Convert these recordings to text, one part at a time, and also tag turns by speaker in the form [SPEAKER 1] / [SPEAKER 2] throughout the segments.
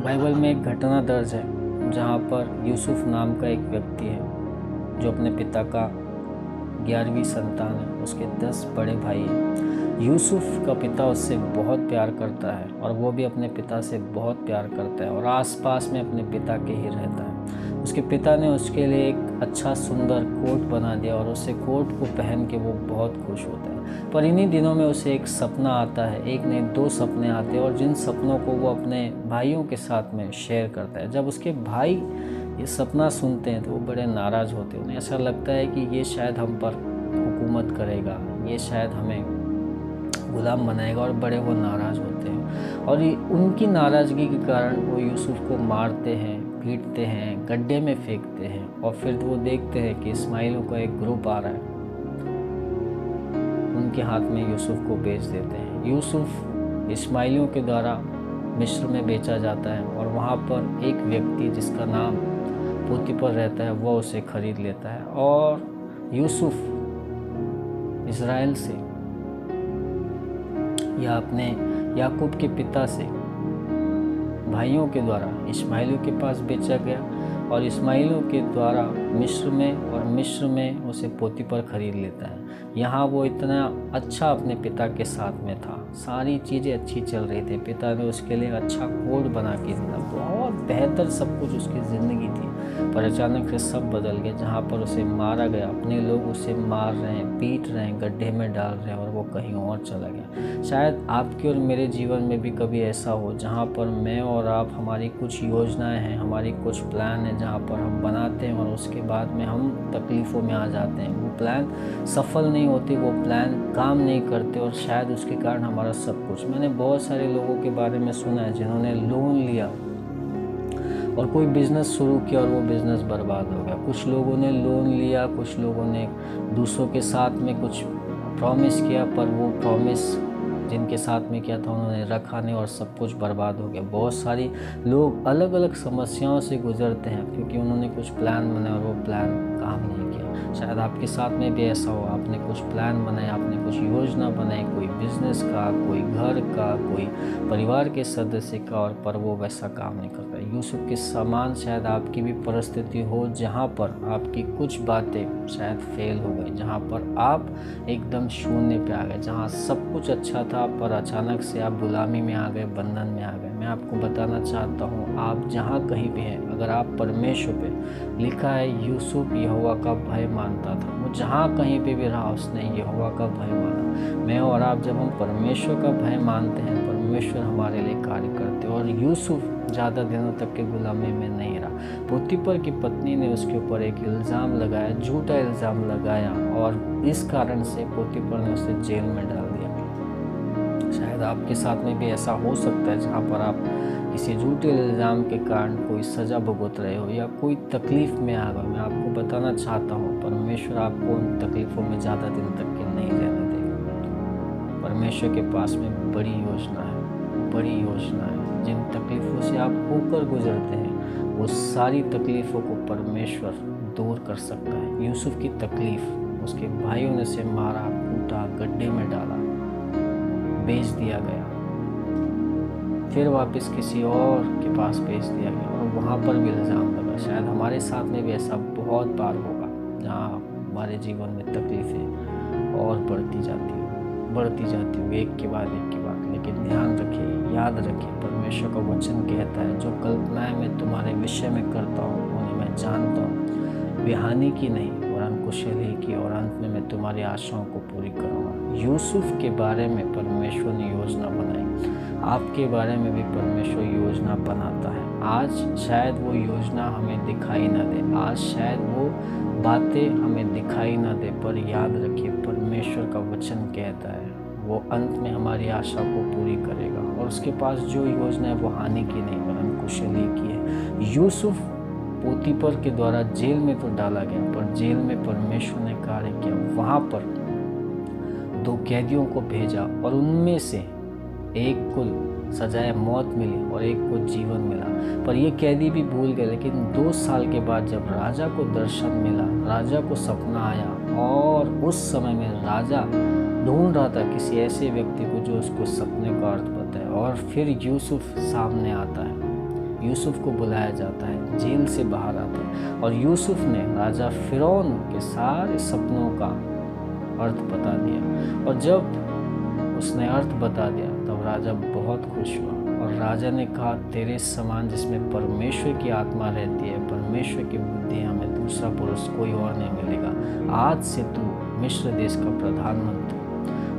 [SPEAKER 1] Bible में एक घटना दर्ज है जहाँ पर यूसुफ नाम का एक व्यक्ति है जो अपने पिता का 11वीं संतान है। उसके 10 बड़े भाई हैं। यूसुफ का पिता उससे बहुत प्यार करता है और वो भी अपने पिता से बहुत प्यार करता है और आसपास में अपने पिता के ही रहता है। उसके पिता ने उसके लिए एक अच्छा सुंदर कोट बना दिया और उसे कोट को पहन के वो बहुत खुश होता है। पर इन्हीं दिनों में उसे एक सपना आता है, एक नहीं 2 सपने आते हैं और जिन सपनों को वो अपने भाइयों के साथ में शेयर करता है। जब उसके भाई ये सपना सुनते हैं तो वो बड़े नाराज़ होते हैं। उन्हें ऐसा लगता है कि ये शायद हम पर हुकूमत करेगा, ये शायद हमें गुलाम बनाएगा और बड़े वो नाराज़ होते हैं। और ये उनकी नाराज़गी के कारण वो यूसुफ को मारते हैं, पीटते हैं, गड्ढे में फेंकते हैं और फिर वो देखते हैं कि इस्माइलियों का एक ग्रुप आ रहा है। उनके हाथ में यूसुफ को बेच देते हैं। यूसुफ इस्माइलियों के द्वारा मिस्र में बेचा जाता है और वहाँ पर एक व्यक्ति जिसका नाम पोतीफर रहता है वो उसे खरीद लेता है और यूसुफ इज़राइल से या अपने याकूब के पिता से भाइयों के द्वारा इस्माइलियों के पास बेचा गया और इस्माइलियों के द्वारा मिस्र में उसे पोतीफर खरीद लेता है। यहाँ वो इतना अच्छा अपने पिता के साथ में था, सारी चीज़ें अच्छी चल रही थी। पिता ने उसके लिए अच्छा कोड बना के दिया, बहुत बेहतर सब कुछ उसकी ज़िंदगी थी। पर अचानक से सब बदल गया। जहाँ पर उसे मारा गया, अपने लोग उसे मार रहे हैं, पीट रहे हैं, गड्ढे में डाल रहे हैं और वो कहीं और चला गया। शायद आपके और मेरे जीवन में भी कभी ऐसा हो जहाँ पर मैं और आप, हमारी कुछ योजनाएं हैं, हमारी कुछ प्लान है जहाँ पर हम बनाते हैं और उसके बाद में हम तकलीफ़ों में आ जाते हैं। वो प्लान सफल नहीं होती, वो प्लान काम नहीं करते और शायद उसके कारण हमारा सब कुछ। मैंने बहुत सारे लोगों के बारे में सुना है जिन्होंने लोन लिया और कोई बिज़नेस शुरू किया और वो बिज़नेस बर्बाद हो गया। कुछ लोगों ने लोन लिया, कुछ लोगों ने दूसरों के साथ में कुछ प्रॉमिस किया पर वो प्रॉमिस जिनके साथ में किया था उन्होंने रखा नहीं और सब कुछ बर्बाद हो गया। बहुत सारी लोग अलग अलग समस्याओं से गुजरते हैं क्योंकि उन्होंने कुछ प्लान बनाया और वो प्लान काम नहीं किया। शायद आपके साथ में भी ऐसा हो, आपने कुछ प्लान बनाए, आपने कुछ योजना बनाई, कोई बिजनेस का, कोई घर का, कोई परिवार के सदस्य का, और पर वो वैसा काम नहीं करता। यूसुफ के समान शायद आपकी भी परिस्थिति हो जहाँ पर आपकी कुछ बातें शायद फेल हो गई, जहाँ पर आप एकदम शून्य पे आ गए, जहाँ सब कुछ अच्छा था पर अचानक से आप गुलामी में आ गए, बंधन में आ गए। मैं आपको बताना चाहता हूँ, आप जहाँ कहीं भी हैं, अगर आप परमेश्वर पे, लिखा है यूसुफ यहोवा का भय मानता था। वो जहाँ कहीं पे भी रहा उसने यहोवा का भय माना। मैं और आप जब हम परमेश्वर का भय मानते हैं, परमेश्वर हमारे लिए कार्य करते हैं। और यूसुफ ज़्यादा दिनों तक के गुलामी में नहीं रहा। पोतीफर की पत्नी ने उसके ऊपर एक इल्ज़ाम लगाया, झूठा इल्ज़ाम लगाया और इस कारण से पोतीफर ने उसे जेल में डाल दिया। शायद आपके साथ में भी ऐसा हो सकता है जहाँ पर आप किसी झूठे इल्ज़ाम के कारण कोई सज़ा भुगत रहे हो या कोई तकलीफ़ में आ गए। मैं आपको बताना चाहता हूँ, परमेश्वर आपको उन तकलीफ़ों में ज़्यादा दिन तक के नहीं रहने देगा। परमेश्वर के पास में बड़ी योजना है, बड़ी योजना है। जिन तकलीफ़ों से आप होकर गुजरते हैं वो सारी तकलीफ़ों को परमेश्वर दूर कर सकता है। यूसुफ की तकलीफ़, उसके भाइयों ने उसे मारा, कूटा, गड्ढे में डाला, बेच दिया गया, फिर वापस किसी और के पास बेच दिया गया और वहाँ पर भी इल्ज़ाम लगा। शायद हमारे साथ में भी ऐसा बहुत बार होगा जहाँ हमारे जीवन में तकलीफ़ें और बढ़ती जाती हो एक के बाद एक। लेकिन ध्यान रखिए, याद रखिए, परमेश्वर का वचन कहता है, जो कल्पनाएं मैं तुम्हारे विषय में करता हूँ उन्हें मैं जानता हूँ, वे हानि की नहीं वरन कुशल ही की, और अंत में मैं तुम्हारी आशाओं को पूरी करूँगा। यूसुफ के बारे में परमेश्वर ने योजना बनाई, आपके बारे में भी परमेश्वर योजना बनाता है। आज शायद वो योजना हमें दिखाई ना दे, आज शायद वो बातें हमें दिखाई ना दे, पर याद रखिए परमेश्वर का वचन कहता है वो अंत में हमारी आशा को पूरी करेगा और उसके पास जो योजना है वो हानि की नहीं वरन कुशली की है। यूसुफ पोतीफर के द्वारा जेल में तो डाला गया पर जेल में परमेश्वर ने कार्य किया। वहाँ पर 2 कैदियों को भेजा और उनमें से एक को सजाए मौत मिली और एक को जीवन मिला। पर ये कैदी भी भूल गए। लेकिन 2 साल के बाद जब राजा को दर्शन मिला, राजा को सपना आया और उस समय में राजा ढूंढ रहा था किसी ऐसे व्यक्ति को जो उसको सपने का अर्थ बताए और फिर यूसुफ सामने आता है। यूसुफ को बुलाया जाता है, जेल से बाहर आता है और यूसुफ ने राजा फिरौन के सारे सपनों का अर्थ बता दिया। और जब उसने अर्थ बता दिया तब राजा बहुत खुश हुआ और राजा ने कहा, तेरे समान जिसमें परमेश्वर की आत्मा रहती है, परमेश्वर की बुद्धि, हमें दूसरा पुरुष कोई और नहीं मिलेगा। आज से तू मिस्र देश का प्रधानमंत्री।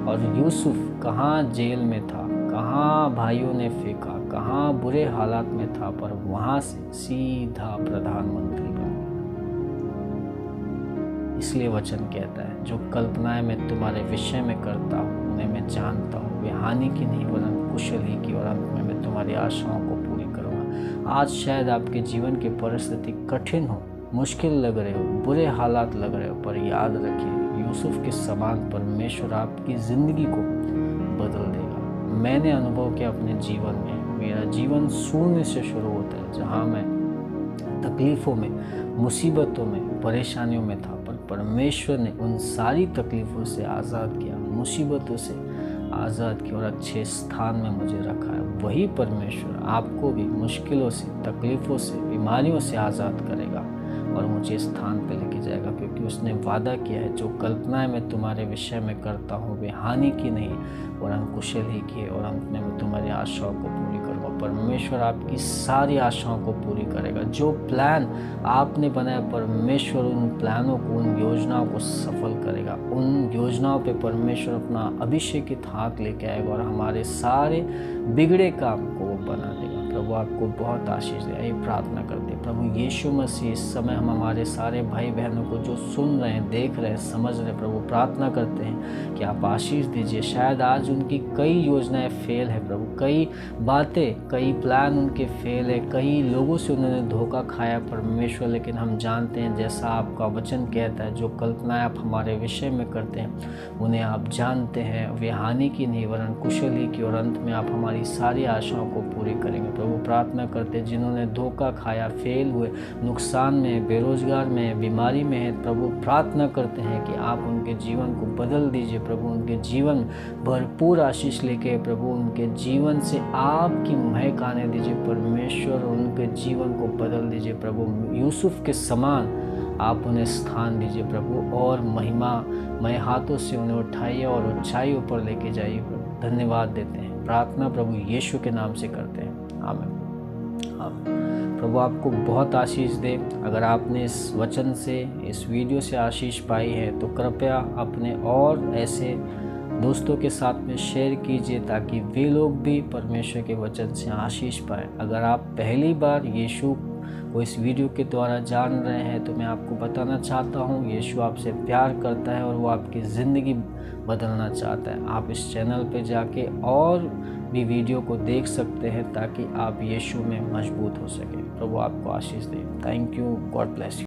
[SPEAKER 1] और यूसुफ कहाँ जेल में था, कहाँ भाइयों ने फेंका, कहाँ बुरे हालात में था, पर वहाँ से सीधा प्रधानमंत्री बना। इसलिए वचन कहता है, जो कल्पनाएं मैं तुम्हारे विषय में करता हूँ उन्हें मैं जानता हूँ, वे हानि की नहीं वरन कुशल ही की, और अंत में मैं तुम्हारी आशाओं को पूरी करूँगा। आज शायद आपके जीवन की परिस्थिति कठिन हो, मुश्किल लग रहे हो, बुरे हालात लग रहे हो, पर याद रखिए यूसुफ के समान परमेश्वर आपकी ज़िंदगी को बदल देगा। मैंने अनुभव किया अपने जीवन में, मेरा जीवन शून्य से शुरू होता है, जहाँ मैं तकलीफ़ों में, मुसीबतों में, परेशानियों में था, पर परमेश्वर ने उन सारी तकलीफ़ों से आज़ाद किया, मुसीबतों से आज़ाद किया और अच्छे स्थान में मुझे रखा है। वही परमेश्वर आपको भी मुश्किलों से, तकलीफ़ों से, बीमारियों से आज़ाद करेगा और मुझे स्थान पे लेके जाएगा, क्योंकि उसने वादा किया है, जो कल्पनाएं मैं तुम्हारे विषय में करता हूँ वे हानि की नहीं वरन कुशल ही की है, और अंत में मैं तुम्हारी आशाओं को पूरी करूँगा। परमेश्वर आपकी सारी आशाओं को पूरी करेगा। जो प्लान आपने बनाया, परमेश्वर उन प्लानों को, उन योजनाओं को सफल करेगा। उन योजनाओं पे परमेश्वर अपना अभिषेकित हाथ लेके आएगा और हमारे सारे बिगड़े काम को वो बना देगा। प्रभु आपको बहुत आशीष दे। ये प्रार्थना करते हैं, प्रभु यीशु मसीह, इस समय हम हमारे सारे भाई बहनों को जो सुन रहे हैं, देख रहे हैं, समझ रहे हैं, प्रभु प्रार्थना करते हैं कि आप आशीष दीजिए। शायद आज उनकी कई योजनाएं फेल है प्रभु, कई बातें, कई प्लान उनके फेल है, कई लोगों से उन्होंने धोखा खाया परमेश्वर, लेकिन हम जानते हैं जैसा आपका वचन कहता है, जो कल्पनाएं आप हमारे विषय में करते हैं उन्हें आप जानते हैं, वे हानि की नहीं वरन कुशल ही की, और अंत में आप हमारी सारी आशाओं को पूरी करेंगे। प्रभु प्रार्थना करते हैं जिन्होंने धोखा खाया, फेल हुए, नुकसान में, बेरोजगार में, बीमारी में है, प्रभु प्रार्थना करते हैं कि आप उनके जीवन को बदल दीजिए। प्रभु उनके जीवन भरपूर आशीष लेके प्रभु उनके जीवन से आपकी महक आने दीजिए परमेश्वर, उनके जीवन को बदल दीजिए प्रभु। यूसुफ के समान आप उन्हें स्थान दीजिए प्रभु, और महिमामय हाथों से उन्हें उठाइए और ऊंचाइयों पर लेके जाइए प्रभु। धन्यवाद देते हैं, प्रार्थना प्रभु यीशु के नाम से करते हैं, आमीन आमीन। प्रभु आपको बहुत आशीष दे। अगर आपने इस वचन से, इस वीडियो से आशीष पाई है तो कृपया अपने और ऐसे दोस्तों के साथ में शेयर कीजिए, ताकि वे लोग भी परमेश्वर के वचन से आशीष पाएँ। अगर आप पहली बार यीशु को इस वीडियो के द्वारा जान रहे हैं तो मैं आपको बताना चाहता हूँ, यीशु आपसे प्यार करता है और वो आपकी ज़िंदगी बदलना चाहता है। आप इस चैनल पे जाके और भी वीडियो को देख सकते हैं ताकि आप यीशु में मजबूत हो सके। प्रभु आपको आशीष दे। Thank you, God bless you.